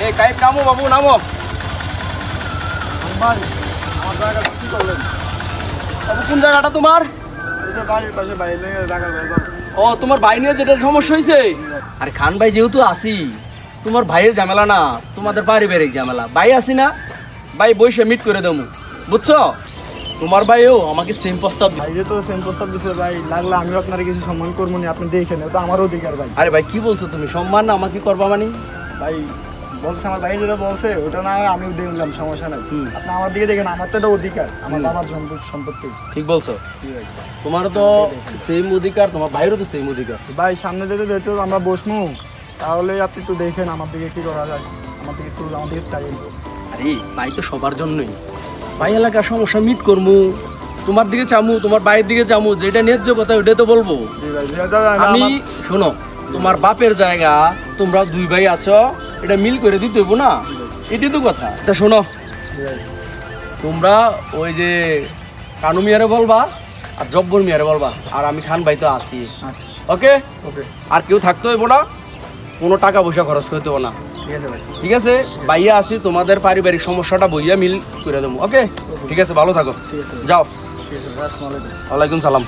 এই কাইফ নামো বাবু নামো। ভাই আমার জায়গাটা কি করলেন? বাবু কোন জায়গাটা তোমার? এটা বাড়ির পাশে বাইরে জায়গা ভাই। ও তোমার ভাই নিয়ে যেটা সমস্যা হয়েছে? আরে খান ভাই যেহেতু আসি, তোমার ভাইয়ের ঝামেলা না, তোমাদের পারিবারিক ঝামেলা। ভাই আসি না, ভাই বসে মিট করে দেবো, বুঝছো? তোমার ভাইও আমাকে সেম প্রস্তাব। ভাই যে তো সেম প্রস্তাব দিছে ভাই, লাগলে আমিও আপনার কিছু সম্মান করবো না, আপনি দেখেন, এটা আমার অধিকার ভাই। আরে ভাই কি বলছো তুমি? সম্মান না আমাকে করবা মানে? ভাই বলছে আমার ভাই যেটা বলছে ওটা না হয় আমিও দেখলাম, সমস্যা নাই। আপনি আমার দিকে দেখেন, আমার তো এটা অধিকার, আমার বাবার সম্পত্তি। ঠিক বলছো, তোমারও তো সেম অধিকার, তোমার ভাইয়েরও তো সেম অধিকার। ভাই সামনে যেতে যেতে আমরা বসবো, তাহলে আপনি একটু দেখেন আমার দিকে কি করা যায়, আমার দিকে চাইেন। আরে ভাই তো সবার জন্যই, ভাই এলাকার সমস্যা মিট করমু, তোমার দিকে চামু, তোমার ভাইয়ের দিকে চামু, যেটা ন্যায্য কথা ওটাই তো বলবো। আমি শোনো, তোমার বাপের জায়গা, তোমরা দুই ভাই আছো, এটা মিল করে দিতে হইব না, এটাই তো কথা। আচ্ছা শোনো, তোমরা ওই যে কানু মিয়ারে বলবা আর জব্বর মিয়ারে বলবা, আর আমি খান ভাই তো আছি। ওকে ওকে, আর কেউ থাকতে হইব না, কোনো টাকা পয়সা খরচ করতে হইব না। ঠিক আছে ভাই। ঠিক আছে, ভাইয়া আছি, তোমাদের পারিবারিক সমস্যাটা বইয়া মিল করে দেবো। ওকে ঠিক আছে, ভালো থাকো, ঠিক আছে যাও। ঠিক আছে ভাই, আসসালামু আলাইকুম। ওয়ালাইকুম সালাম।